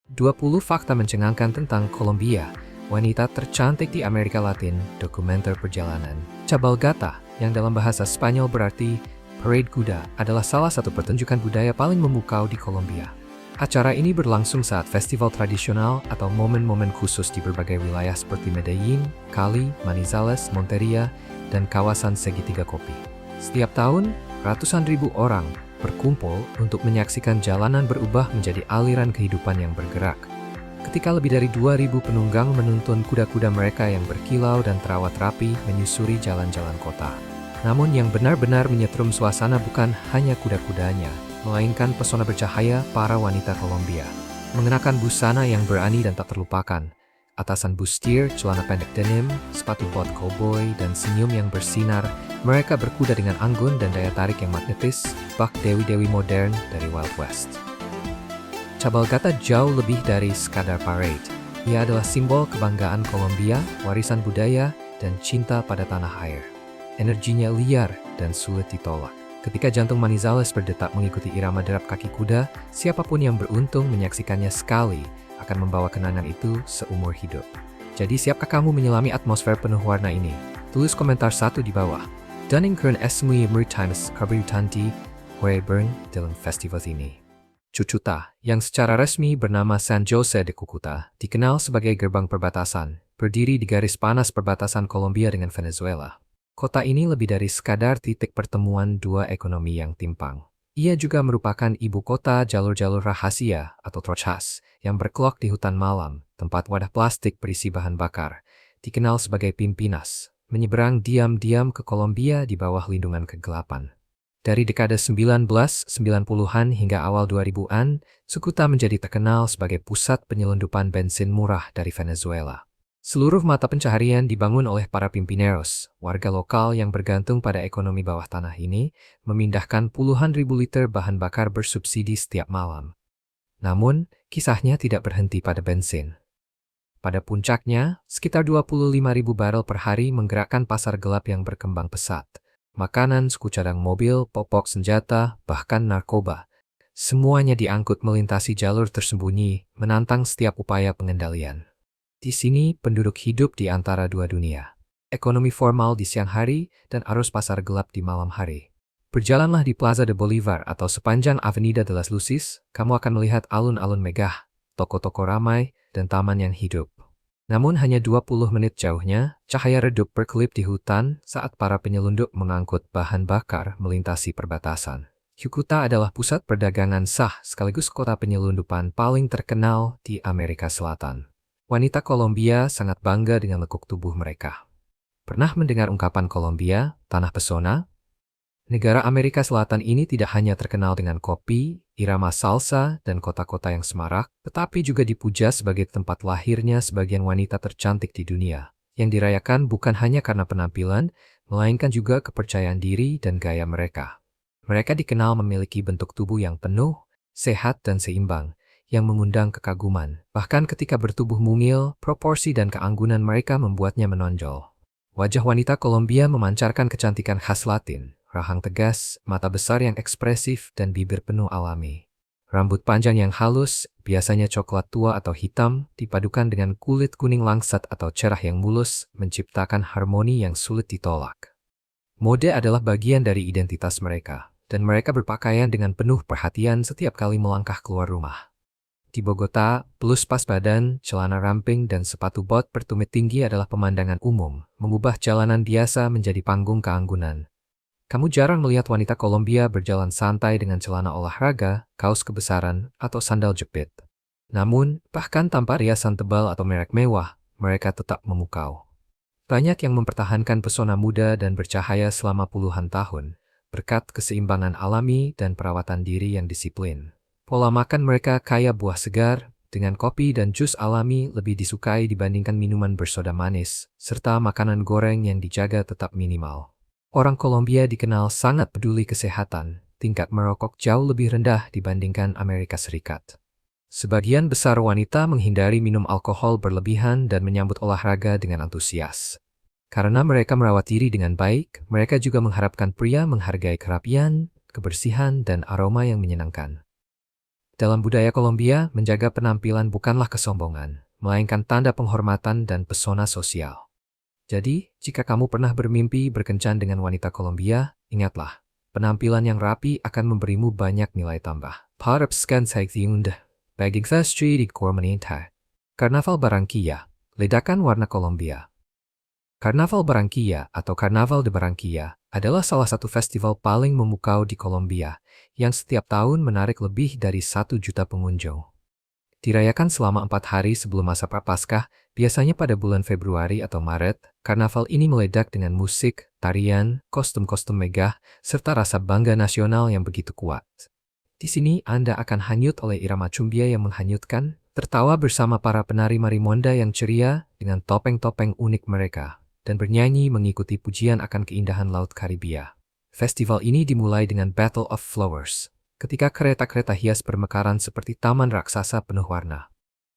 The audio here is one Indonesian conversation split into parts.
20 fakta mencengangkan tentang Kolombia, wanita tercantik di Amerika Latin, dokumenter perjalanan. Cabalgata, yang dalam bahasa Spanyol berarti parade kuda, adalah salah satu pertunjukan budaya paling memukau di Kolombia. Acara ini berlangsung saat festival tradisional atau momen-momen khusus di berbagai wilayah seperti Medellin, Cali, Manizales, Monteria, dan kawasan segitiga kopi. Setiap tahun, ratusan ribu orang berkumpul untuk menyaksikan jalanan berubah menjadi aliran kehidupan yang bergerak. Ketika lebih dari 2.000 penunggang menuntun kuda-kuda mereka yang berkilau dan terawat rapi menyusuri jalan-jalan kota. Namun yang benar-benar menyetrum suasana bukan hanya kuda-kudanya, melainkan pesona bercahaya para wanita Kolombia. Mengenakan busana yang berani dan tak terlupakan, atasan bustier, celana pendek denim, sepatu bot cowboy, dan senyum yang bersinar, mereka berkuda dengan anggun dan daya tarik yang magnetis, bak dewi-dewi modern dari Wild West. Cabalgata jauh lebih dari sekadar parade. Ia adalah simbol kebanggaan Kolombia, warisan budaya, dan cinta pada tanah air. Energinya liar dan sulit ditolak. Ketika jantung Manizales berdetak mengikuti irama derap kaki kuda, siapapun yang beruntung menyaksikannya sekali akan membawa kenangan itu seumur hidup. Jadi siapkah kamu menyelami atmosfer penuh warna ini? Tulis komentar 1 di bawah. Dan keren esmu Maritimes Kabriutanti Weibern dalam festival ini. Cucuta, yang secara resmi bernama San Jose de Cucuta, dikenal sebagai gerbang perbatasan, berdiri di garis panas perbatasan Kolombia dengan Venezuela. Kota ini lebih dari sekadar titik pertemuan dua ekonomi yang timpang. Ia juga merupakan ibu kota jalur-jalur rahasia atau trochas yang berkelok di hutan malam, tempat wadah plastik berisi bahan bakar, dikenal sebagai Pimpinas, menyeberang diam-diam ke Kolombia di bawah lindungan kegelapan. Dari dekade 1990-an hingga awal 2000-an, Cucuta menjadi terkenal sebagai pusat penyelundupan bensin murah dari Venezuela. Seluruh mata pencaharian dibangun oleh para pimpineros, warga lokal yang bergantung pada ekonomi bawah tanah ini, memindahkan puluhan ribu liter bahan bakar bersubsidi setiap malam. Namun, kisahnya tidak berhenti pada bensin. Pada puncaknya, sekitar 25.000 barel per hari menggerakkan pasar gelap yang berkembang pesat. Makanan, suku cadang mobil, popok senjata, bahkan narkoba. Semuanya diangkut melintasi jalur tersembunyi, menantang setiap upaya pengendalian. Di sini, penduduk hidup di antara dua dunia. Ekonomi formal di siang hari dan arus pasar gelap di malam hari. Berjalanlah di Plaza de Bolivar atau sepanjang Avenida de las Luces, kamu akan melihat alun-alun megah, toko-toko ramai, dan taman yang hidup. Namun hanya 20 menit jauhnya, cahaya redup berkelip di hutan saat para penyelundup mengangkut bahan bakar melintasi perbatasan. Cucuta adalah pusat perdagangan sah sekaligus kota penyelundupan paling terkenal di Amerika Selatan. Wanita Kolombia sangat bangga dengan lekuk tubuh mereka. Pernah mendengar ungkapan Kolombia, tanah pesona? Negara Amerika Selatan ini tidak hanya terkenal dengan kopi, irama salsa, dan kota-kota yang semarak, tetapi juga dipuja sebagai tempat lahirnya sebagian wanita tercantik di dunia, yang dirayakan bukan hanya karena penampilan, melainkan juga kepercayaan diri dan gaya mereka. Mereka dikenal memiliki bentuk tubuh yang penuh, sehat, dan seimbang, yang mengundang kekaguman. Bahkan ketika bertubuh mungil, proporsi dan keanggunan mereka membuatnya menonjol. Wajah wanita Kolombia memancarkan kecantikan khas Latin, rahang tegas, mata besar yang ekspresif, dan bibir penuh alami. Rambut panjang yang halus, biasanya coklat tua atau hitam, dipadukan dengan kulit kuning langsat atau cerah yang mulus, menciptakan harmoni yang sulit ditolak. Mode adalah bagian dari identitas mereka, dan mereka berpakaian dengan penuh perhatian setiap kali melangkah keluar rumah. Di Bogota, blus pas badan, celana ramping, dan sepatu bot bertumit tinggi adalah pemandangan umum, mengubah jalanan biasa menjadi panggung keanggunan. Kamu jarang melihat wanita Kolombia berjalan santai dengan celana olahraga, kaos kebesaran, atau sandal jepit. Namun, bahkan tanpa riasan tebal atau merek mewah, mereka tetap memukau. Banyak yang mempertahankan pesona muda dan bercahaya selama puluhan tahun, berkat keseimbangan alami dan perawatan diri yang disiplin. Pola makan mereka kaya buah segar, dengan kopi dan jus alami lebih disukai dibandingkan minuman bersoda manis, serta makanan goreng yang dijaga tetap minimal. Orang Kolombia dikenal sangat peduli kesehatan, tingkat merokok jauh lebih rendah dibandingkan Amerika Serikat. Sebagian besar wanita menghindari minum alkohol berlebihan dan menyambut olahraga dengan antusias. Karena mereka merawat diri dengan baik, mereka juga mengharapkan pria menghargai kerapian, kebersihan, dan aroma yang menyenangkan. Dalam budaya Kolombia, menjaga penampilan bukanlah kesombongan, melainkan tanda penghormatan dan pesona sosial. Jadi, jika kamu pernah bermimpi berkencan dengan wanita Kolombia, ingatlah, penampilan yang rapi akan memberimu banyak nilai tambah. Parapskan Saiktiunda, Baging Street di Kormenita. Karnaval Barranquilla, ledakan warna Kolombia. Karnaval Barranquilla atau Karnaval de Barranquilla adalah salah satu festival paling memukau di Kolombia yang setiap tahun menarik lebih dari 1 juta pengunjung. Dirayakan selama 4 hari sebelum masa Prapaskah, biasanya pada bulan Februari atau Maret, karnaval ini meledak dengan musik, tarian, kostum-kostum megah, serta rasa bangga nasional yang begitu kuat. Di sini Anda akan hanyut oleh irama cumbia yang menghanyutkan, tertawa bersama para penari marimonda yang ceria dengan topeng-topeng unik mereka, dan bernyanyi mengikuti pujian akan keindahan Laut Karibia. Festival ini dimulai dengan Battle of Flowers, ketika kereta-kereta hias bermekaran seperti taman raksasa penuh warna.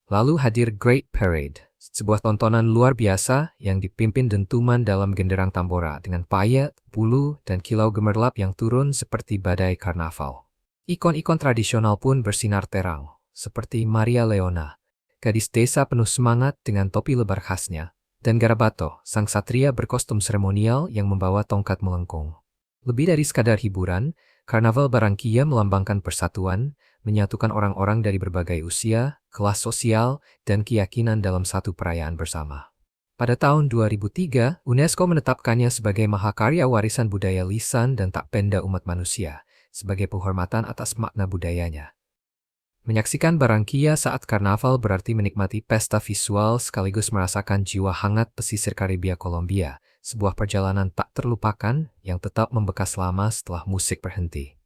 Lalu hadir Great Parade, sebuah tontonan luar biasa yang dipimpin dentuman dalam genderang tambora dengan payet, bulu, dan kilau gemerlap yang turun seperti badai karnaval. Ikon-ikon tradisional pun bersinar terang, seperti Maria Leona, gadis desa penuh semangat dengan topi lebar khasnya, dan Garabato, sang satria berkostum seremonial yang membawa tongkat melengkung. Lebih dari sekadar hiburan, Karnaval Barranquilla melambangkan persatuan, menyatukan orang-orang dari berbagai usia, kelas sosial, dan keyakinan dalam satu perayaan bersama. Pada tahun 2003, UNESCO menetapkannya sebagai Mahakarya Warisan Budaya Lisan dan Tak Benda Umat Manusia, sebagai penghormatan atas makna budayanya. Menyaksikan Barranquilla saat karnaval berarti menikmati pesta visual sekaligus merasakan jiwa hangat pesisir Karibia Kolombia, sebuah perjalanan tak terlupakan yang tetap membekas lama setelah musik berhenti.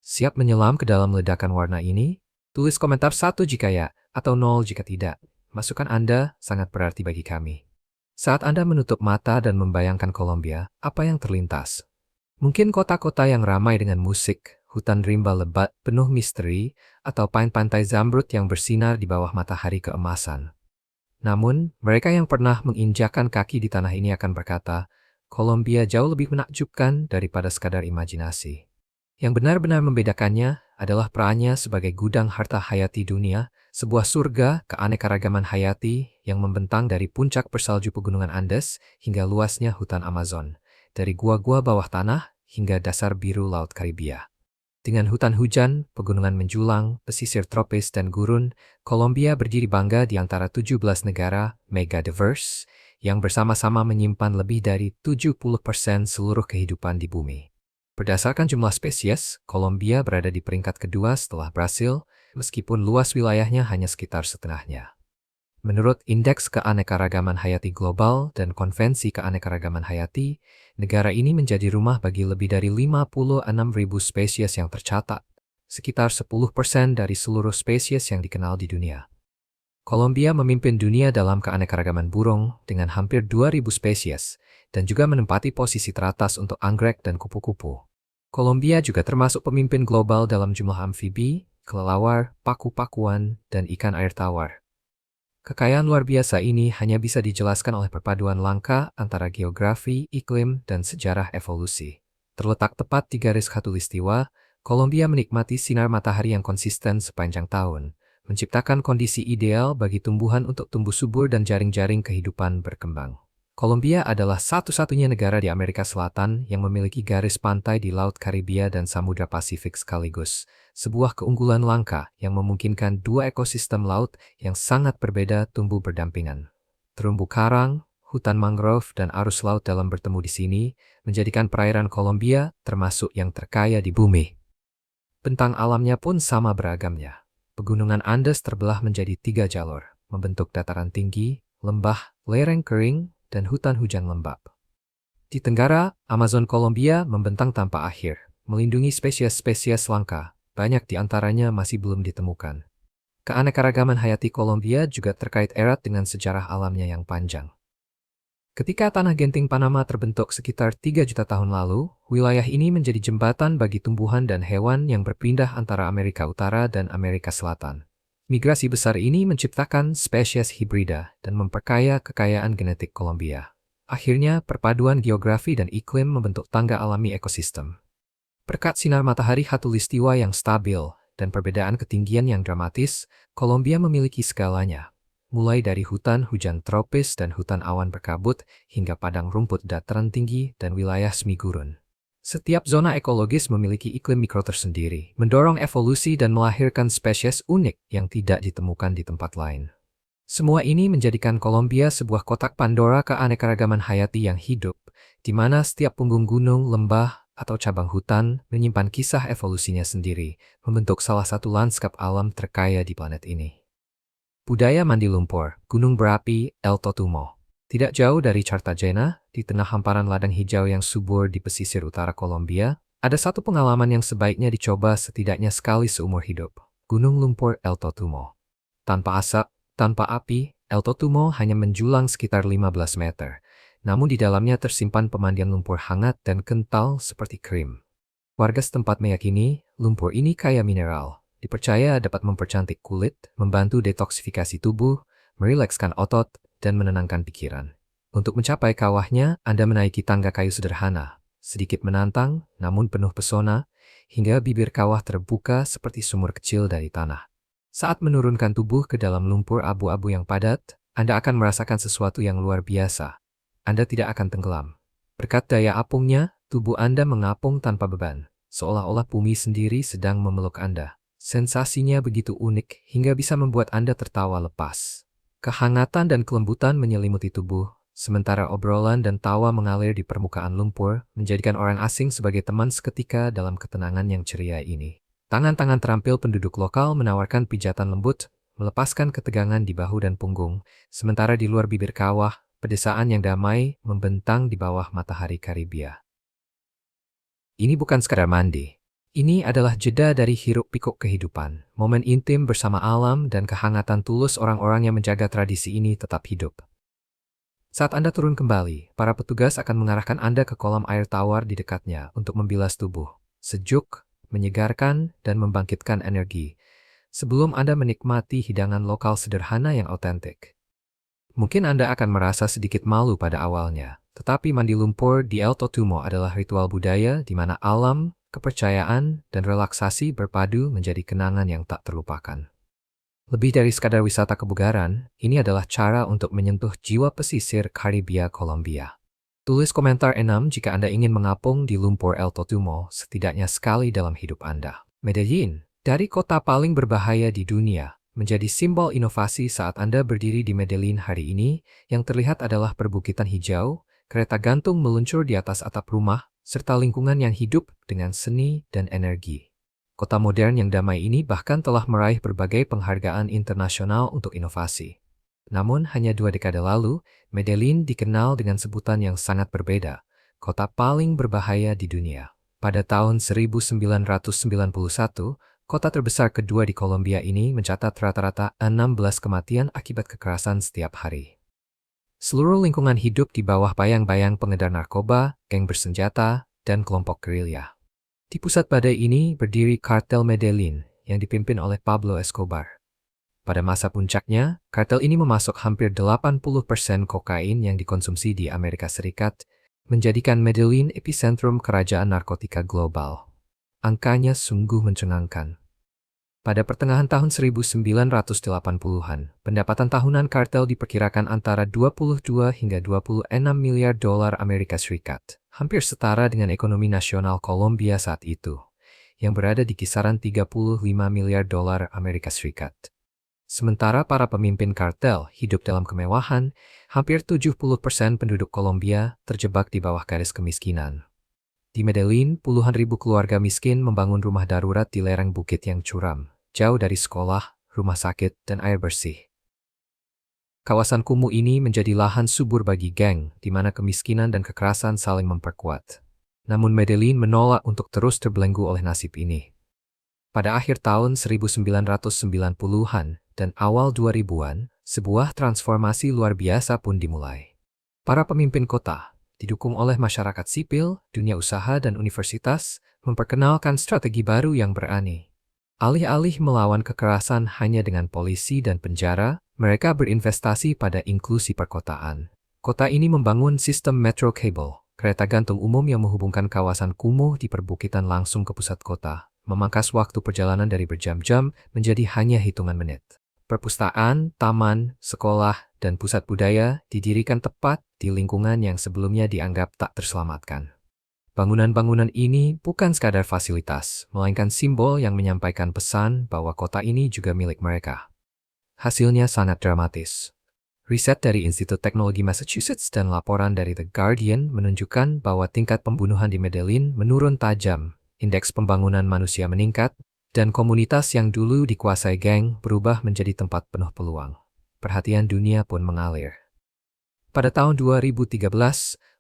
Siap menyelam ke dalam ledakan warna ini? Tulis komentar 1 jika ya, atau 0 jika tidak. Masukan Anda sangat berarti bagi kami. Saat Anda menutup mata dan membayangkan Kolombia, apa yang terlintas? Mungkin kota-kota yang ramai dengan musik, hutan rimba lebat penuh misteri, atau pantai zamrud yang bersinar di bawah matahari keemasan. Namun, mereka yang pernah menginjakan kaki di tanah ini akan berkata, Kolombia jauh lebih menakjubkan daripada sekadar imajinasi. Yang benar-benar membedakannya adalah perannya sebagai gudang harta hayati dunia, sebuah surga keanekaragaman hayati yang membentang dari puncak bersalju pegunungan Andes hingga luasnya hutan Amazon, dari gua-gua bawah tanah hingga dasar biru Laut Karibia. Dengan hutan hujan, pegunungan menjulang, pesisir tropis dan gurun, Kolombia berdiri bangga di antara 17 negara mega diverse yang bersama-sama menyimpan lebih dari 70% seluruh kehidupan di bumi. Berdasarkan jumlah spesies, Kolombia berada di peringkat kedua setelah Brasil, meskipun luas wilayahnya hanya sekitar setengahnya. Menurut Indeks Keanekaragaman Hayati Global dan Konvensi Keanekaragaman Hayati, negara ini menjadi rumah bagi lebih dari 56.000 spesies yang tercatat, sekitar 10% dari seluruh spesies yang dikenal di dunia. Kolombia memimpin dunia dalam keanekaragaman burung dengan hampir 2.000 spesies dan juga menempati posisi teratas untuk anggrek dan kupu-kupu. Kolombia juga termasuk pemimpin global dalam jumlah amfibi, kelelawar, paku-pakuan, dan ikan air tawar. Kekayaan luar biasa ini hanya bisa dijelaskan oleh perpaduan langka antara geografi, iklim, dan sejarah evolusi. Terletak tepat di garis khatulistiwa, Kolombia menikmati sinar matahari yang konsisten sepanjang tahun, menciptakan kondisi ideal bagi tumbuhan untuk tumbuh subur dan jaring-jaring kehidupan berkembang. Kolombia adalah satu-satunya negara di Amerika Selatan yang memiliki garis pantai di Laut Karibia dan Samudra Pasifik sekaligus, sebuah keunggulan langka yang memungkinkan dua ekosistem laut yang sangat berbeda tumbuh berdampingan. Terumbu karang, hutan mangrove, dan arus laut dalam bertemu di sini menjadikan perairan Kolombia termasuk yang terkaya di bumi. Bentang alamnya pun sama beragamnya. Pegunungan Andes terbelah menjadi 3 jalur, membentuk dataran tinggi, lembah, lereng kering, dan hutan hujan lembab. Di tenggara, Amazon Kolombia membentang tanpa akhir, melindungi spesies-spesies langka, banyak di antaranya masih belum ditemukan. Keanekaragaman hayati Kolombia juga terkait erat dengan sejarah alamnya yang panjang. Ketika tanah genting Panama terbentuk sekitar 3 juta tahun lalu, wilayah ini menjadi jembatan bagi tumbuhan dan hewan yang berpindah antara Amerika Utara dan Amerika Selatan. Migrasi besar ini menciptakan spesies hibrida dan memperkaya kekayaan genetik Kolombia. Akhirnya, perpaduan geografi dan iklim membentuk tangga alami ekosistem. Berkat sinar matahari khatulistiwa yang stabil, dan perbedaan ketinggian yang dramatis, Kolombia memiliki segalanya. Mulai dari hutan hujan tropis dan hutan awan berkabut hingga padang rumput dataran tinggi dan wilayah semi gurun. Setiap zona ekologis memiliki iklim mikro tersendiri, mendorong evolusi dan melahirkan spesies unik yang tidak ditemukan di tempat lain. Semua ini menjadikan Kolombia sebuah kotak Pandora keanekaragaman hayati yang hidup, di mana setiap punggung gunung, lembah, atau cabang hutan menyimpan kisah evolusinya sendiri, membentuk salah satu lanskap alam terkaya di planet ini. Budaya mandi lumpur, gunung berapi, El Totumo. Tidak jauh dari Cartagena, di tengah hamparan ladang hijau yang subur di pesisir utara Kolombia, ada satu pengalaman yang sebaiknya dicoba setidaknya sekali seumur hidup. Gunung lumpur El Totumo. Tanpa asap, tanpa api, El Totumo hanya menjulang sekitar 15 meter. Namun di dalamnya tersimpan pemandian lumpur hangat dan kental seperti krim. Warga setempat meyakini lumpur ini kaya mineral. Dipercaya dapat mempercantik kulit, membantu detoksifikasi tubuh, merilekskan otot, dan menenangkan pikiran. Untuk mencapai kawahnya, Anda menaiki tangga kayu sederhana, sedikit menantang, namun penuh pesona, hingga bibir kawah terbuka seperti sumur kecil dari tanah. Saat menurunkan tubuh ke dalam lumpur abu-abu yang padat, Anda akan merasakan sesuatu yang luar biasa. Anda tidak akan tenggelam. Berkat daya apungnya, tubuh Anda mengapung tanpa beban, seolah-olah bumi sendiri sedang memeluk Anda. Sensasinya begitu unik hingga bisa membuat Anda tertawa lepas. Kehangatan dan kelembutan menyelimuti tubuh, sementara obrolan dan tawa mengalir di permukaan lumpur, menjadikan orang asing sebagai teman seketika dalam ketenangan yang ceria ini. Tangan-tangan terampil penduduk lokal menawarkan pijatan lembut, melepaskan ketegangan di bahu dan punggung, sementara di luar bibir kawah, pedesaan yang damai membentang di bawah matahari Karibia. Ini bukan sekadar mandi. Ini adalah jeda dari hiruk-pikuk kehidupan, momen intim bersama alam dan kehangatan tulus orang-orang yang menjaga tradisi ini tetap hidup. Saat Anda turun kembali, para petugas akan mengarahkan Anda ke kolam air tawar di dekatnya untuk membilas tubuh. Sejuk, menyegarkan, dan membangkitkan energi, sebelum Anda menikmati hidangan lokal sederhana yang otentik. Mungkin Anda akan merasa sedikit malu pada awalnya, tetapi mandi lumpur di El Totumo adalah ritual budaya di mana alam, kepercayaan, dan relaksasi berpadu menjadi kenangan yang tak terlupakan. Lebih dari sekadar wisata kebugaran, ini adalah cara untuk menyentuh jiwa pesisir Karibia Kolombia. Tulis komentar 6 jika Anda ingin mengapung di lumpur El Totumo setidaknya sekali dalam hidup Anda. Medellin, dari kota paling berbahaya di dunia, menjadi simbol inovasi saat Anda berdiri di Medellin hari ini. Yang terlihat adalah perbukitan hijau, kereta gantung meluncur di atas atap rumah, serta lingkungan yang hidup dengan seni dan energi. Kota modern yang damai ini bahkan telah meraih berbagai penghargaan internasional untuk inovasi. Namun, hanya 2 dekade lalu, Medellin dikenal dengan sebutan yang sangat berbeda, kota paling berbahaya di dunia. Pada tahun 1991, kota terbesar kedua di Kolombia ini mencatat rata-rata 16 kematian akibat kekerasan setiap hari. Seluruh lingkungan hidup di bawah bayang-bayang pengedar narkoba, geng bersenjata, dan kelompok gerilya. Di pusat badai ini berdiri kartel Medellin yang dipimpin oleh Pablo Escobar. Pada masa puncaknya, kartel ini memasok hampir 80% kokain yang dikonsumsi di Amerika Serikat, menjadikan Medellin epicentrum kerajaan narkotika global. Angkanya sungguh mencengangkan. Pada pertengahan tahun 1980-an, pendapatan tahunan kartel diperkirakan antara 22 hingga 26 miliar dolar Amerika Serikat, hampir setara dengan ekonomi nasional Kolombia saat itu, yang berada di kisaran 35 miliar dolar Amerika Serikat. Sementara para pemimpin kartel hidup dalam kemewahan, hampir 70% penduduk Kolombia terjebak di bawah garis kemiskinan. Di Medellin, puluhan ribu keluarga miskin membangun rumah darurat di lereng bukit yang curam, jauh dari sekolah, rumah sakit, dan air bersih. Kawasan kumuh ini menjadi lahan subur bagi geng, di mana kemiskinan dan kekerasan saling memperkuat. Namun Medellin menolak untuk terus terbelenggu oleh nasib ini. Pada akhir tahun 1990-an, dan awal 2000-an, sebuah transformasi luar biasa pun dimulai. Para pemimpin kota, didukung oleh masyarakat sipil, dunia usaha, dan universitas, memperkenalkan strategi baru yang berani. Alih-alih melawan kekerasan hanya dengan polisi dan penjara, mereka berinvestasi pada inklusi perkotaan. Kota ini membangun sistem metro cable, kereta gantung umum yang menghubungkan kawasan kumuh di perbukitan langsung ke pusat kota, memangkas waktu perjalanan dari berjam-jam menjadi hanya hitungan menit. Perpustakaan, taman, sekolah, dan pusat budaya didirikan tepat di lingkungan yang sebelumnya dianggap tak terselamatkan. Bangunan-bangunan ini bukan sekadar fasilitas, melainkan simbol yang menyampaikan pesan bahwa kota ini juga milik mereka. Hasilnya sangat dramatis. Riset dari Institut Teknologi Massachusetts dan laporan dari The Guardian menunjukkan bahwa tingkat pembunuhan di Medellin menurun tajam, indeks pembangunan manusia meningkat, dan komunitas yang dulu dikuasai geng berubah menjadi tempat penuh peluang. Perhatian dunia pun mengalir. Pada tahun 2013,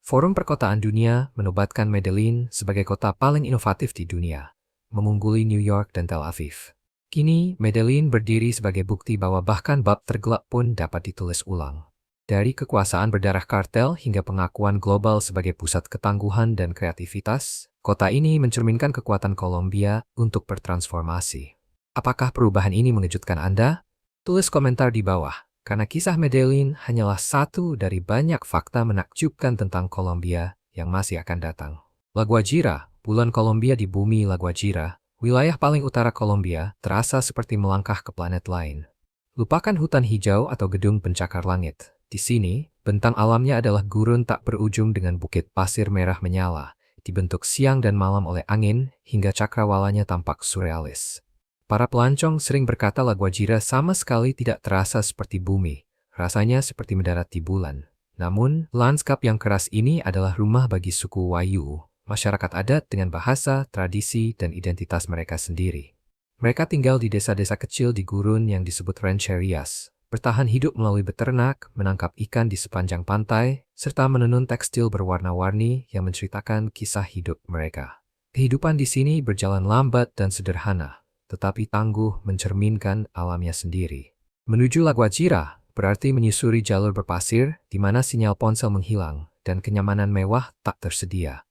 Forum Perkotaan Dunia menobatkan Medellin sebagai kota paling inovatif di dunia, mengungguli New York dan Tel Aviv. Kini, Medellin berdiri sebagai bukti bahwa bahkan bab tergelap pun dapat ditulis ulang. Dari kekuasaan berdarah kartel hingga pengakuan global sebagai pusat ketangguhan dan kreativitas, kota ini mencerminkan kekuatan Kolombia untuk bertransformasi. Apakah perubahan ini mengejutkan Anda? Tulis komentar di bawah, karena kisah Medellin hanyalah satu dari banyak fakta menakjubkan tentang Kolombia yang masih akan datang. La Guajira, bulan Kolombia di bumi La Guajira, wilayah paling utara Kolombia, terasa seperti melangkah ke planet lain. Lupakan hutan hijau atau gedung pencakar langit. Di sini, bentang alamnya adalah gurun tak berujung dengan bukit pasir merah menyala, dibentuk siang dan malam oleh angin hingga cakrawalanya tampak surrealis. Para pelancong sering berkata La Guajira sama sekali tidak terasa seperti bumi, rasanya seperti mendarat di bulan. Namun, lanskap yang keras ini adalah rumah bagi suku Wayu, masyarakat adat dengan bahasa, tradisi, dan identitas mereka sendiri. Mereka tinggal di desa-desa kecil di gurun yang disebut rancherias, bertahan hidup melalui beternak, menangkap ikan di sepanjang pantai, serta menenun tekstil berwarna-warni yang menceritakan kisah hidup mereka. Kehidupan di sini berjalan lambat dan sederhana, tetapi tangguh mencerminkan alamnya sendiri. Menuju La Guajira berarti menyusuri jalur berpasir di mana sinyal ponsel menghilang dan kenyamanan mewah tak tersedia.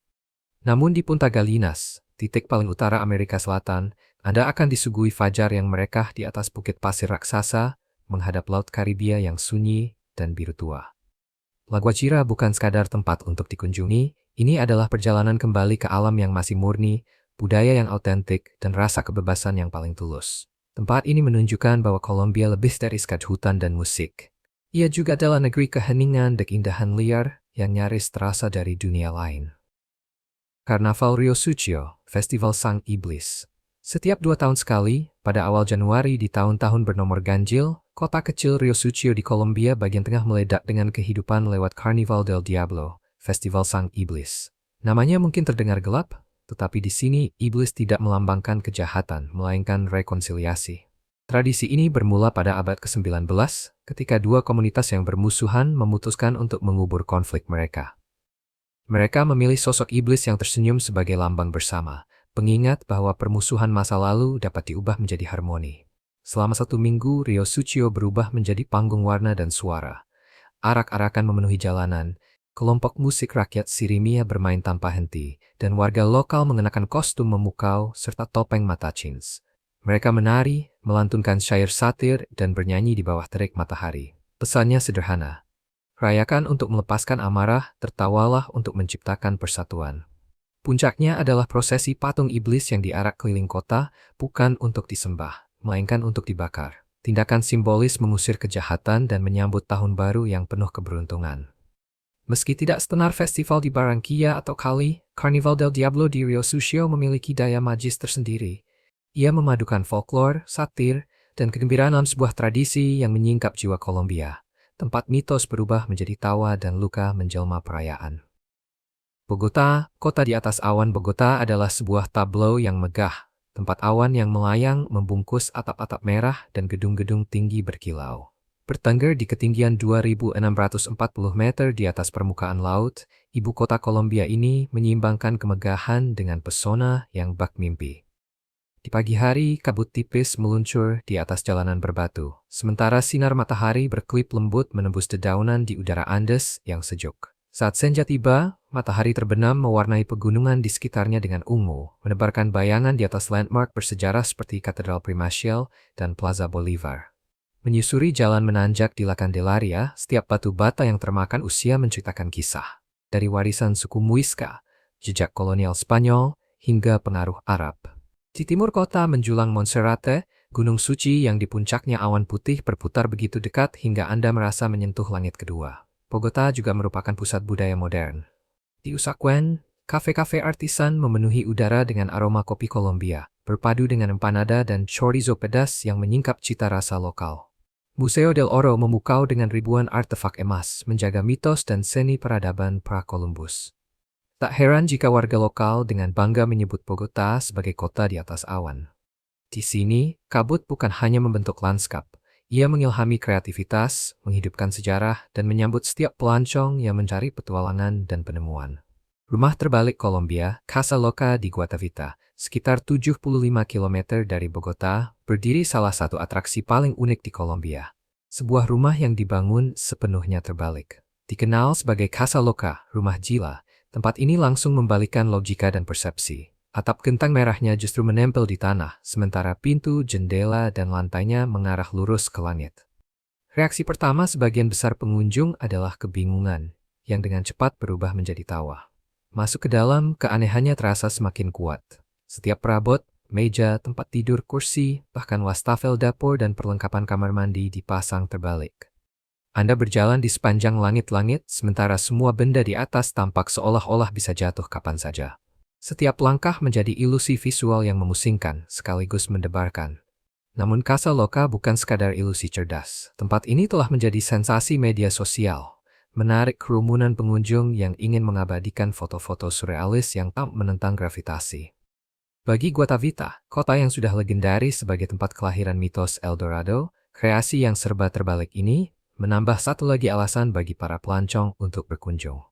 Namun di Punta Galinas, titik paling utara Amerika Selatan, Anda akan disuguhi fajar yang merekah di atas bukit pasir raksasa, menghadap Laut Karibia yang sunyi dan biru tua. La Guajira bukan sekadar tempat untuk dikunjungi, ini adalah perjalanan kembali ke alam yang masih murni, budaya yang autentik, dan rasa kebebasan yang paling tulus. Tempat ini menunjukkan bahwa Kolombia lebih dari sekat hutan dan musik. Ia juga adalah negeri keheningan dan keindahan liar yang nyaris terasa dari dunia lain. Karnaval Rio Sucio, Festival Sang Iblis. Setiap 2 tahun sekali, pada awal Januari di tahun-tahun bernomor ganjil, kota kecil Rio Sucio di Kolombia bagian tengah meledak dengan kehidupan lewat Carnival del Diablo, Festival Sang Iblis. Namanya mungkin terdengar gelap, tetapi di sini iblis tidak melambangkan kejahatan, melainkan rekonsiliasi. Tradisi ini bermula pada abad ke-19, ketika dua komunitas yang bermusuhan memutuskan untuk mengubur konflik mereka. Mereka memilih sosok iblis yang tersenyum sebagai lambang bersama, pengingat bahwa permusuhan masa lalu dapat diubah menjadi harmoni. Selama 1 minggu, Rio Sucio berubah menjadi panggung warna dan suara. Arak-arakan memenuhi jalanan, kelompok musik rakyat Sirimia bermain tanpa henti, dan warga lokal mengenakan kostum memukau serta topeng matachins. Mereka menari, melantunkan syair satir, dan bernyanyi di bawah terik matahari. Pesannya sederhana. Rayakan untuk melepaskan amarah, tertawalah untuk menciptakan persatuan. Puncaknya adalah prosesi patung iblis yang diarak keliling kota, bukan untuk disembah, melainkan untuk dibakar. Tindakan simbolis mengusir kejahatan dan menyambut tahun baru yang penuh keberuntungan. Meski tidak setenar festival di Barranquilla atau Cali, Carnival del Diablo di Rio Sucio memiliki daya magis tersendiri. Ia memadukan folklore, satir, dan kegembiraan dalam sebuah tradisi yang menyingkap jiwa Kolombia. Tempat mitos berubah menjadi tawa dan luka menjelma perayaan. Bogota, kota di atas awan Bogota adalah sebuah tableau yang megah. Tempat awan yang melayang membungkus atap-atap merah dan gedung-gedung tinggi berkilau. Bertengger di ketinggian 2.640 meter di atas permukaan laut, ibu kota Kolombia ini menyeimbangkan kemegahan dengan pesona yang bak mimpi. Di pagi hari, kabut tipis meluncur di atas jalanan berbatu, sementara sinar matahari berkelip lembut menembus dedaunan di udara Andes yang sejuk. Saat senja tiba, matahari terbenam mewarnai pegunungan di sekitarnya dengan ungu, menebarkan bayangan di atas landmark bersejarah seperti Katedral Primacil dan Plaza Bolivar. Menyusuri jalan menanjak di La Candelaria, setiap batu bata yang termakan usia menceritakan kisah. Dari warisan suku Muisca, jejak kolonial Spanyol, hingga pengaruh Arab. Di timur kota menjulang Monserrate, gunung suci yang di puncaknya awan putih berputar begitu dekat hingga Anda merasa menyentuh langit kedua. Bogota juga merupakan pusat budaya modern. Di Usaquén, kafe-kafe artisan memenuhi udara dengan aroma kopi Kolombia, berpadu dengan empanada dan chorizo pedas yang menyingkap cita rasa lokal. Museo del Oro memukau dengan ribuan artefak emas, menjaga mitos dan seni peradaban pra-Columbus. Tak heran jika warga lokal dengan bangga menyebut Bogota sebagai kota di atas awan. Di sini, kabut bukan hanya membentuk lanskap, ia mengilhami kreativitas, menghidupkan sejarah, dan menyambut setiap pelancong yang mencari petualangan dan penemuan. Rumah terbalik Kolombia, Casa Loca di Guatavita, sekitar 75 km dari Bogota, berdiri salah satu atraksi paling unik di Kolombia. Sebuah rumah yang dibangun sepenuhnya terbalik. Dikenal sebagai Casa Loca, rumah gila, tempat ini langsung membalikkan logika dan persepsi. Atap gentang merahnya justru menempel di tanah, sementara pintu, jendela, dan lantainya mengarah lurus ke langit. Reaksi pertama sebagian besar pengunjung adalah kebingungan, yang dengan cepat berubah menjadi tawa. Masuk ke dalam, keanehannya terasa semakin kuat. Setiap perabot, meja, tempat tidur, kursi, bahkan wastafel dapur dan perlengkapan kamar mandi dipasang terbalik. Anda berjalan di sepanjang langit-langit, sementara semua benda di atas tampak seolah-olah bisa jatuh kapan saja. Setiap langkah menjadi ilusi visual yang memusingkan, sekaligus mendebarkan. Namun Casa Loca bukan sekadar ilusi cerdas. Tempat ini telah menjadi sensasi media sosial, menarik kerumunan pengunjung yang ingin mengabadikan foto-foto surrealis yang tak menentang gravitasi. Bagi Guatavita, kota yang sudah legendaris sebagai tempat kelahiran mitos El Dorado, kreasi yang serba terbalik ini menambah satu lagi alasan bagi para pelancong untuk berkunjung.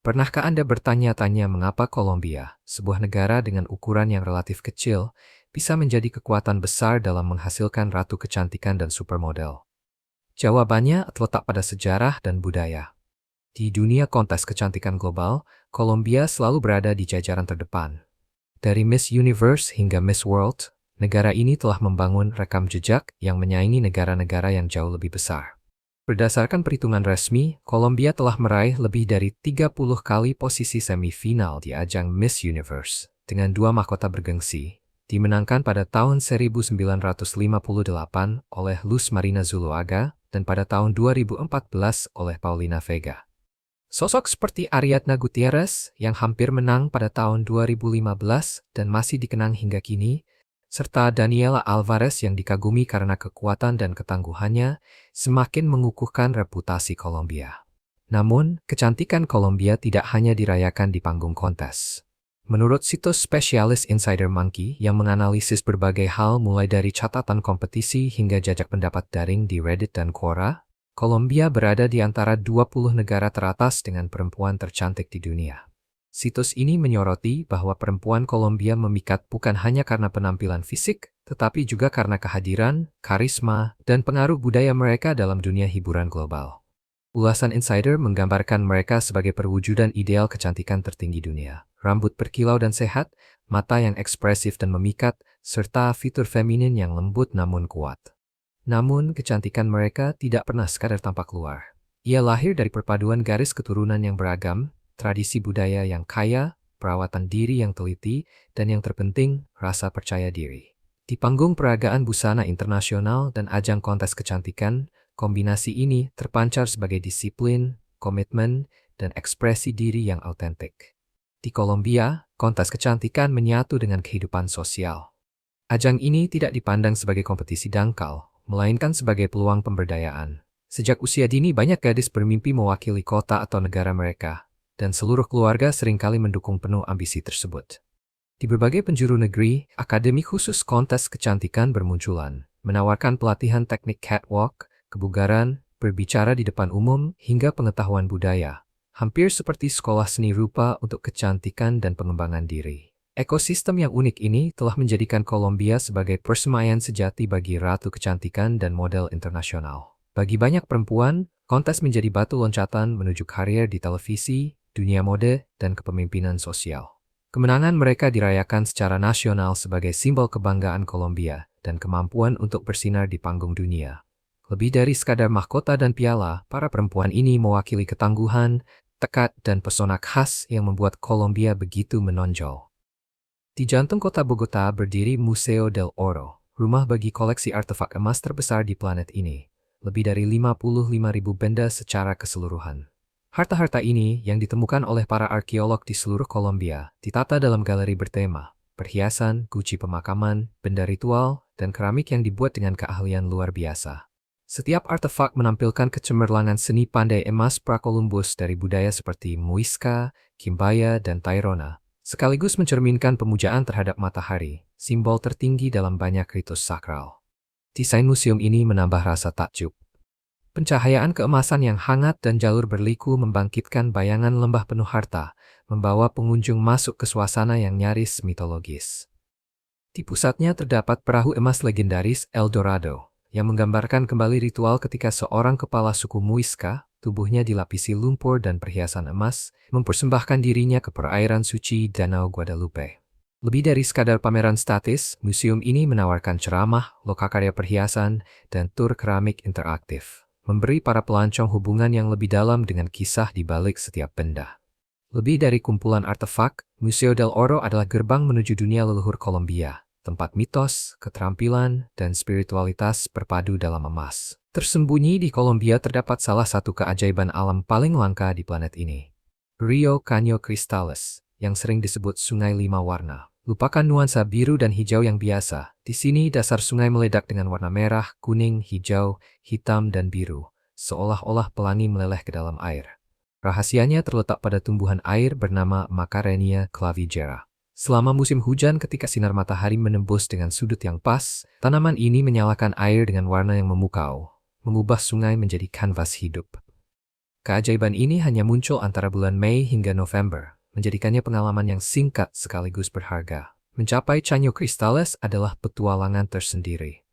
Pernahkah Anda bertanya-tanya mengapa Kolombia, sebuah negara dengan ukuran yang relatif kecil, bisa menjadi kekuatan besar dalam menghasilkan ratu kecantikan dan supermodel? Jawabannya terletak pada sejarah dan budaya. Di dunia kontes kecantikan global, Kolombia selalu berada di jajaran terdepan. Dari Miss Universe hingga Miss World, negara ini telah membangun rekam jejak yang menyaingi negara-negara yang jauh lebih besar. Berdasarkan perhitungan resmi, Kolombia telah meraih lebih dari 30 kali posisi semifinal di ajang Miss Universe, dengan 2 mahkota bergengsi, dimenangkan pada tahun 1958 oleh Luz Marina Zuluaga dan pada tahun 2014 oleh Paulina Vega. Sosok seperti Ariadna Gutierrez yang hampir menang pada tahun 2015 dan masih dikenang hingga kini, serta Daniela Alvarez yang dikagumi karena kekuatan dan ketangguhannya, semakin mengukuhkan reputasi Kolombia. Namun, kecantikan Kolombia tidak hanya dirayakan di panggung kontes. Menurut situs spesialis Insider Monkey yang menganalisis berbagai hal mulai dari catatan kompetisi hingga jajak pendapat daring di Reddit dan Quora, Kolombia berada di antara 20 negara teratas dengan perempuan tercantik di dunia. Situs ini menyoroti bahwa perempuan Kolombia memikat bukan hanya karena penampilan fisik, tetapi juga karena kehadiran, karisma, dan pengaruh budaya mereka dalam dunia hiburan global. Ulasan Insider menggambarkan mereka sebagai perwujudan ideal kecantikan tertinggi dunia. Rambut berkilau dan sehat, mata yang ekspresif dan memikat, serta fitur feminin yang lembut namun kuat. Namun, kecantikan mereka tidak pernah sekadar tampak luar. Ia lahir dari perpaduan garis keturunan yang beragam, tradisi budaya yang kaya, perawatan diri yang teliti, dan yang terpenting, rasa percaya diri. Di panggung peragaan busana internasional dan ajang kontes kecantikan, kombinasi ini terpancar sebagai disiplin, komitmen, dan ekspresi diri yang autentik. Di Kolombia, kontes kecantikan menyatu dengan kehidupan sosial. Ajang ini tidak dipandang sebagai kompetisi dangkal, melainkan sebagai peluang pemberdayaan. Sejak usia dini banyak gadis bermimpi mewakili kota atau negara mereka, dan seluruh keluarga seringkali mendukung penuh ambisi tersebut. Di berbagai penjuru negeri, akademi khusus kontes kecantikan bermunculan, menawarkan pelatihan teknik catwalk, kebugaran, berbicara di depan umum, hingga pengetahuan budaya, hampir seperti sekolah seni rupa untuk kecantikan dan pengembangan diri. Ekosistem yang unik ini telah menjadikan Kolombia sebagai persemaian sejati bagi ratu kecantikan dan model internasional. Bagi banyak perempuan, kontes menjadi batu loncatan menuju karier di televisi, dunia mode, dan kepemimpinan sosial. Kemenangan mereka dirayakan secara nasional sebagai simbol kebanggaan Kolombia dan kemampuan untuk bersinar di panggung dunia. Lebih dari sekadar mahkota dan piala, para perempuan ini mewakili ketangguhan, tekad, dan pesona khas yang membuat Kolombia begitu menonjol. Di jantung kota Bogota berdiri Museo del Oro, rumah bagi koleksi artefak emas terbesar di planet ini. Lebih dari 55.000 benda secara keseluruhan. Harta-harta ini yang ditemukan oleh para arkeolog di seluruh Kolombia ditata dalam galeri bertema, perhiasan, kunci pemakaman, benda ritual, dan keramik yang dibuat dengan keahlian luar biasa. Setiap artefak menampilkan kecemerlangan seni pandai emas pra-Columbus dari budaya seperti Muisca, Quimbaya, dan Tairona, sekaligus mencerminkan pemujaan terhadap matahari, simbol tertinggi dalam banyak ritus sakral. Desain museum ini menambah rasa takjub. Pencahayaan keemasan yang hangat dan jalur berliku membangkitkan bayangan lembah penuh harta, membawa pengunjung masuk ke suasana yang nyaris mitologis. Di pusatnya terdapat perahu emas legendaris El Dorado, yang menggambarkan kembali ritual ketika seorang kepala suku Muisca, tubuhnya dilapisi lumpur dan perhiasan emas, mempersembahkan dirinya ke perairan suci Danau Guadalupe. Lebih dari sekadar pameran statis, museum ini menawarkan ceramah, lokakarya perhiasan, dan tur keramik interaktif, memberi para pelancong hubungan yang lebih dalam dengan kisah di balik setiap benda. Lebih dari kumpulan artefak, Museo del Oro adalah gerbang menuju dunia leluhur Kolombia, tempat mitos, keterampilan, dan spiritualitas berpadu dalam emas. Tersembunyi di Kolombia terdapat salah satu keajaiban alam paling langka di planet ini. Rio Caño Cristales, yang sering disebut Sungai Lima Warna. Lupakan nuansa biru dan hijau yang biasa. Di sini dasar sungai meledak dengan warna merah, kuning, hijau, hitam, dan biru, seolah-olah pelangi meleleh ke dalam air. Rahasianya terletak pada tumbuhan air bernama Macarenia clavigera. Selama musim hujan ketika sinar matahari menembus dengan sudut yang pas, tanaman ini menyalakan air dengan warna yang memukau, mengubah sungai menjadi kanvas hidup. Keajaiban ini hanya muncul antara bulan Mei hingga November, menjadikannya pengalaman yang singkat sekaligus berharga. Mencapai Caño Cristales adalah petualangan tersendiri.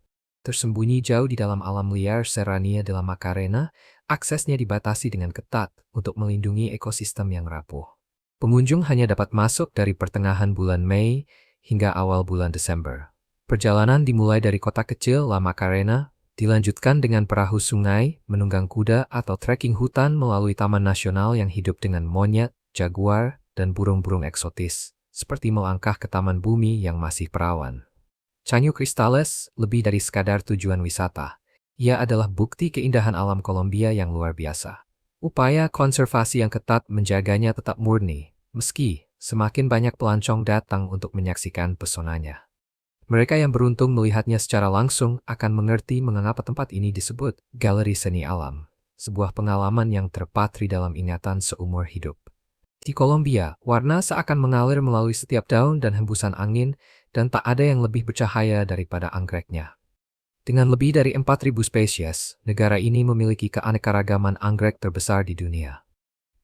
Tersembunyi jauh di dalam alam liar Serranía de la Macarena, aksesnya dibatasi dengan ketat untuk melindungi ekosistem yang rapuh. Pengunjung hanya dapat masuk dari pertengahan bulan Mei hingga awal bulan Desember. Perjalanan dimulai dari kota kecil La Macarena, dilanjutkan dengan perahu sungai, menunggang kuda atau trekking hutan melalui taman nasional yang hidup dengan monyet, jaguar, dan burung-burung eksotis, seperti melangkah ke taman bumi yang masih perawan. Caño Cristales lebih dari sekadar tujuan wisata. Ia adalah bukti keindahan alam Kolombia yang luar biasa. Upaya konservasi yang ketat menjaganya tetap murni, meski semakin banyak pelancong datang untuk menyaksikan pesonanya. Mereka yang beruntung melihatnya secara langsung akan mengerti mengapa tempat ini disebut Galeri Seni Alam, sebuah pengalaman yang terpatri dalam ingatan seumur hidup. Di Kolombia, warna seakan mengalir melalui setiap daun dan hembusan angin, dan tak ada yang lebih bercahaya daripada anggreknya. Dengan lebih dari 4.000 spesies, negara ini memiliki keanekaragaman anggrek terbesar di dunia.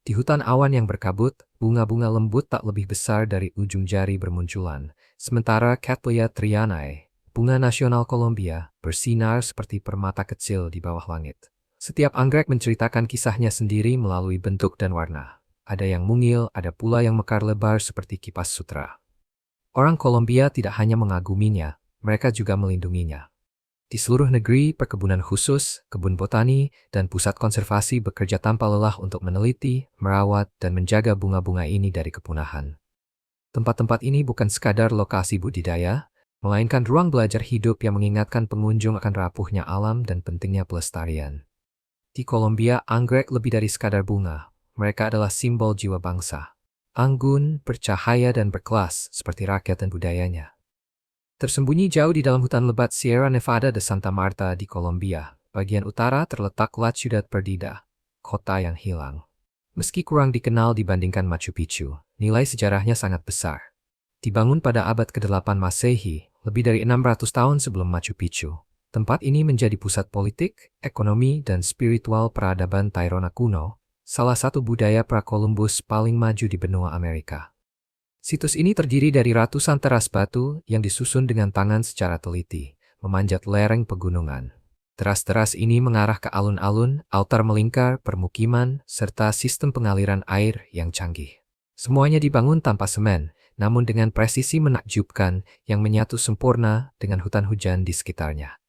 Di hutan awan yang berkabut, bunga-bunga lembut tak lebih besar dari ujung jari bermunculan, sementara Cattleya trianae, bunga nasional Kolombia, bersinar seperti permata kecil di bawah langit. Setiap anggrek menceritakan kisahnya sendiri melalui bentuk dan warna. Ada yang mungil, ada pula yang mekar lebar seperti kipas sutra. Orang Kolombia tidak hanya mengaguminya, mereka juga melindunginya. Di seluruh negeri, perkebunan khusus, kebun botani, dan pusat konservasi bekerja tanpa lelah untuk meneliti, merawat, dan menjaga bunga-bunga ini dari kepunahan. Tempat-tempat ini bukan sekadar lokasi budidaya, melainkan ruang belajar hidup yang mengingatkan pengunjung akan rapuhnya alam dan pentingnya pelestarian. Di Kolombia, anggrek lebih dari sekadar bunga. Mereka adalah simbol jiwa bangsa. Anggun, bercahaya, dan berkelas seperti rakyat dan budayanya. Tersembunyi jauh di dalam hutan lebat Sierra Nevada de Santa Marta di Kolombia, bagian utara terletak La Ciudad Perdida, kota yang hilang. Meski kurang dikenal dibandingkan Machu Picchu, nilai sejarahnya sangat besar. Dibangun pada abad ke-8 Masehi, lebih dari 600 tahun sebelum Machu Picchu, tempat ini menjadi pusat politik, ekonomi, dan spiritual peradaban Tairona kuno, salah satu budaya pra-Columbus paling maju di benua Amerika. Situs ini terdiri dari ratusan teras batu yang disusun dengan tangan secara teliti, memanjat lereng pegunungan. Teras-teras ini mengarah ke alun-alun, altar melingkar, permukiman, serta sistem pengaliran air yang canggih. Semuanya dibangun tanpa semen, namun dengan presisi menakjubkan yang menyatu sempurna dengan hutan hujan di sekitarnya.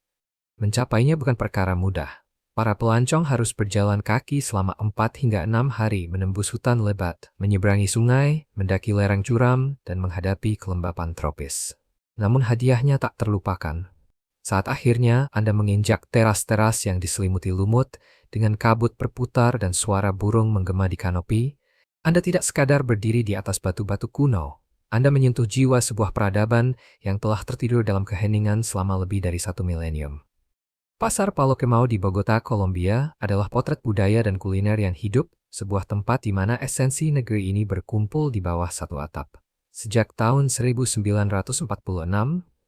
Mencapainya bukan perkara mudah. Para pelancong harus berjalan kaki selama 4 hingga 6 hari menembus hutan lebat, menyeberangi sungai, mendaki lereng curam, dan menghadapi kelembapan tropis. Namun hadiahnya tak terlupakan. Saat akhirnya Anda menginjak teras-teras yang diselimuti lumut dengan kabut berputar dan suara burung menggema di kanopi, Anda tidak sekadar berdiri di atas batu-batu kuno. Anda menyentuh jiwa sebuah peradaban yang telah tertidur dalam keheningan selama lebih dari 1 milenium. Pasar Polokemau di Bogota, Kolombia adalah potret budaya dan kuliner yang hidup, sebuah tempat di mana esensi negeri ini berkumpul di bawah satu atap. Sejak tahun 1946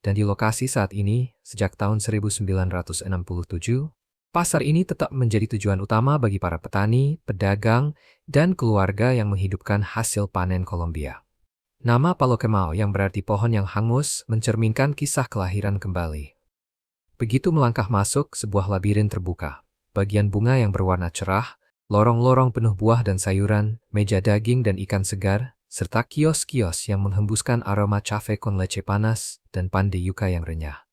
dan di lokasi saat ini sejak tahun 1967, pasar ini tetap menjadi tujuan utama bagi para petani, pedagang, dan keluarga yang menghidupkan hasil panen Kolombia. Nama Polokemau yang berarti pohon yang hangus mencerminkan kisah kelahiran kembali. Begitu melangkah masuk, sebuah labirin terbuka. Bagian bunga yang berwarna cerah, lorong-lorong penuh buah dan sayuran, meja daging dan ikan segar, serta kios-kios yang menghembuskan aroma cafe con leche panas dan pan de yuca yang renyah.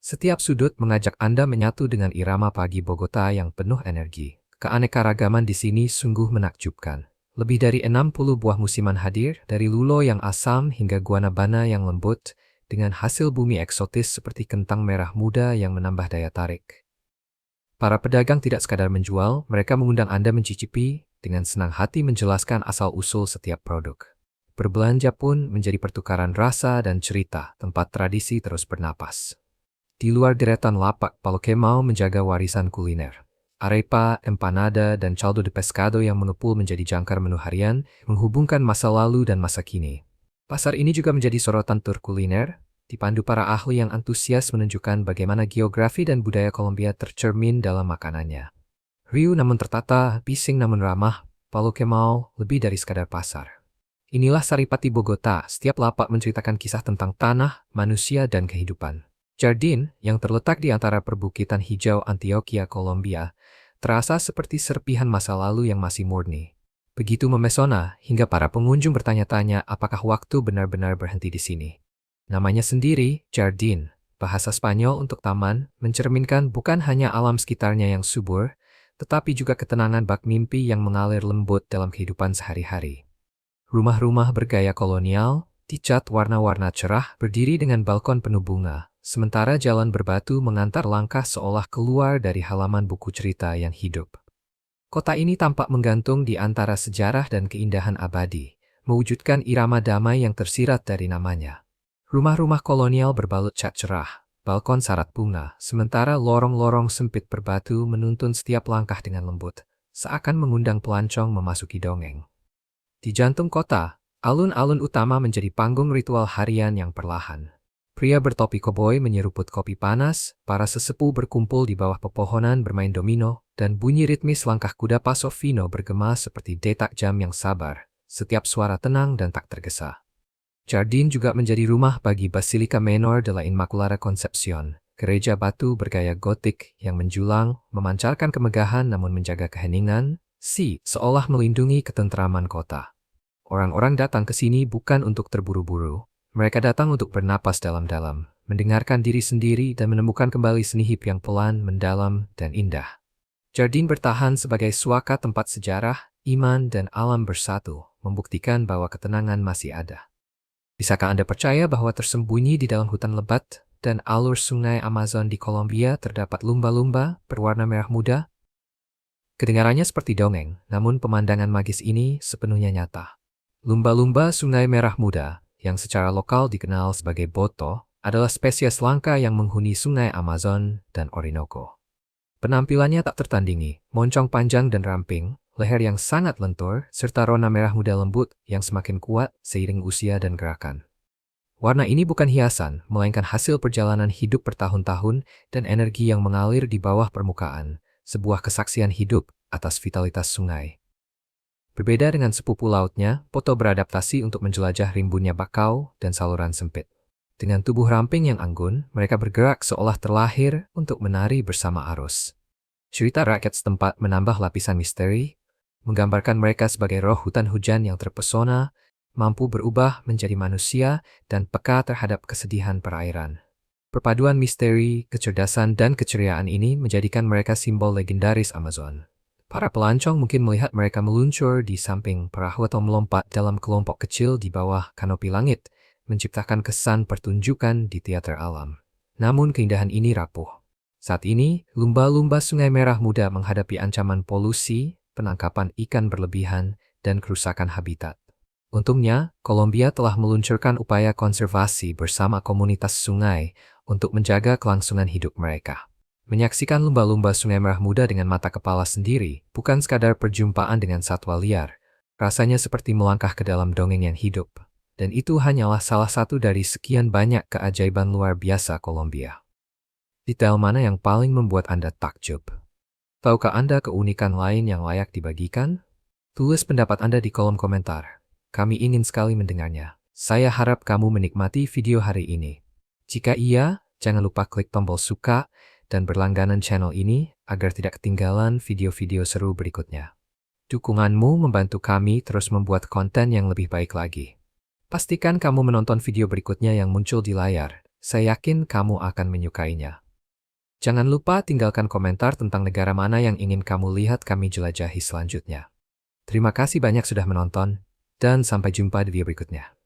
Setiap sudut mengajak Anda menyatu dengan irama pagi Bogota yang penuh energi. Keanekaragaman di sini sungguh menakjubkan. Lebih dari 60 buah musiman hadir, dari lulo yang asam hingga guanabana yang lembut, dengan hasil bumi eksotis seperti kentang merah muda yang menambah daya tarik. Para pedagang tidak sekadar menjual, mereka mengundang Anda mencicipi, dengan senang hati menjelaskan asal-usul setiap produk. Berbelanja pun menjadi pertukaran rasa dan cerita, tempat tradisi terus bernapas. Di luar deretan lapak, Polokemau menjaga warisan kuliner. Arepa, empanada, dan caldo de pescado yang menepul menjadi jangkar menu harian, menghubungkan masa lalu dan masa kini. Pasar ini juga menjadi sorotan tur kuliner, dipandu para ahli yang antusias menunjukkan bagaimana geografi dan budaya Kolombia tercermin dalam makanannya. Riuh namun tertata, bising namun ramah, Polokemau lebih dari sekadar pasar. Inilah Saripati Bogota, setiap lapak menceritakan kisah tentang tanah, manusia, dan kehidupan. Jardin, yang terletak di antara perbukitan hijau Antioquia, Kolombia, terasa seperti serpihan masa lalu yang masih murni. Begitu memesona, hingga para pengunjung bertanya-tanya apakah waktu benar-benar berhenti di sini. Namanya sendiri, Jardin, bahasa Spanyol untuk taman, mencerminkan bukan hanya alam sekitarnya yang subur, tetapi juga ketenangan bak mimpi yang mengalir lembut dalam kehidupan sehari-hari. Rumah-rumah bergaya kolonial, dicat warna-warna cerah, berdiri dengan balkon penuh bunga, sementara jalan berbatu mengantar langkah seolah keluar dari halaman buku cerita yang hidup. Kota ini tampak menggantung di antara sejarah dan keindahan abadi, mewujudkan irama damai yang tersirat dari namanya. Rumah-rumah kolonial berbalut cat cerah, balkon syarat bunga, sementara lorong-lorong sempit berbatu menuntun setiap langkah dengan lembut, seakan mengundang pelancong memasuki dongeng. Di jantung kota, alun-alun utama menjadi panggung ritual harian yang perlahan. Pria bertopi koboi menyeruput kopi panas, para sesepuh berkumpul di bawah pepohonan bermain domino, dan bunyi ritmis langkah kuda Paso Fino bergema seperti detak jam yang sabar, setiap suara tenang dan tak tergesa. Jardin juga menjadi rumah bagi Basilica Menor de la Inmaculada Concepcion, gereja batu bergaya gotik yang menjulang, memancarkan kemegahan namun menjaga keheningan, seolah melindungi ketentraman kota. Orang-orang datang ke sini bukan untuk terburu-buru. Mereka datang untuk bernapas dalam-dalam, mendengarkan diri sendiri dan menemukan kembali senihip yang pelan, mendalam, dan indah. Jardin bertahan sebagai suaka tempat sejarah, iman, dan alam bersatu, membuktikan bahwa ketenangan masih ada. Bisakah Anda percaya bahwa tersembunyi di dalam hutan lebat dan alur sungai Amazon di Kolombia terdapat lumba-lumba berwarna merah muda? Kedengarannya seperti dongeng, namun pemandangan magis ini sepenuhnya nyata. Lumba-lumba sungai merah muda, yang secara lokal dikenal sebagai boto, adalah spesies langka yang menghuni sungai Amazon dan Orinoco. Penampilannya tak tertandingi, moncong panjang dan ramping, leher yang sangat lentur, serta rona merah muda lembut yang semakin kuat seiring usia dan gerakan. Warna ini bukan hiasan, melainkan hasil perjalanan hidup bertahun-tahun dan energi yang mengalir di bawah permukaan, sebuah kesaksian hidup atas vitalitas sungai. Berbeda dengan sepupu lautnya, Poto beradaptasi untuk menjelajah rimbunnya bakau dan saluran sempit. Dengan tubuh ramping yang anggun, mereka bergerak seolah terlahir untuk menari bersama arus. Cerita rakyat setempat menambah lapisan misteri, menggambarkan mereka sebagai roh hutan hujan yang terpesona, mampu berubah menjadi manusia dan peka terhadap kesedihan perairan. Perpaduan misteri, kecerdasan, dan keceriaan ini menjadikan mereka simbol legendaris Amazon. Para pelancong mungkin melihat mereka meluncur di samping perahu atau melompat dalam kelompok kecil di bawah kanopi langit, menciptakan kesan pertunjukan di teater alam. Namun keindahan ini rapuh. Saat ini, lumba-lumba Sungai Merah Muda menghadapi ancaman polusi, penangkapan ikan berlebihan, dan kerusakan habitat. Untungnya, Kolombia telah meluncurkan upaya konservasi bersama komunitas sungai untuk menjaga kelangsungan hidup mereka. Menyaksikan lumba-lumba Sungai Merah Muda dengan mata kepala sendiri bukan sekadar perjumpaan dengan satwa liar. Rasanya seperti melangkah ke dalam dongeng yang hidup. Dan itu hanyalah salah satu dari sekian banyak keajaiban luar biasa Kolombia. Detail mana yang paling membuat Anda takjub? Tahukah Anda keunikan lain yang layak dibagikan? Tulis pendapat Anda di kolom komentar. Kami ingin sekali mendengarnya. Saya harap kamu menikmati video hari ini. Jika iya, jangan lupa klik tombol suka dan berlangganan channel ini agar tidak ketinggalan video-video seru berikutnya. Dukunganmu membantu kami terus membuat konten yang lebih baik lagi. Pastikan kamu menonton video berikutnya yang muncul di layar. Saya yakin kamu akan menyukainya. Jangan lupa tinggalkan komentar tentang negara mana yang ingin kamu lihat kami jelajahi selanjutnya. Terima kasih banyak sudah menonton, dan sampai jumpa di video berikutnya.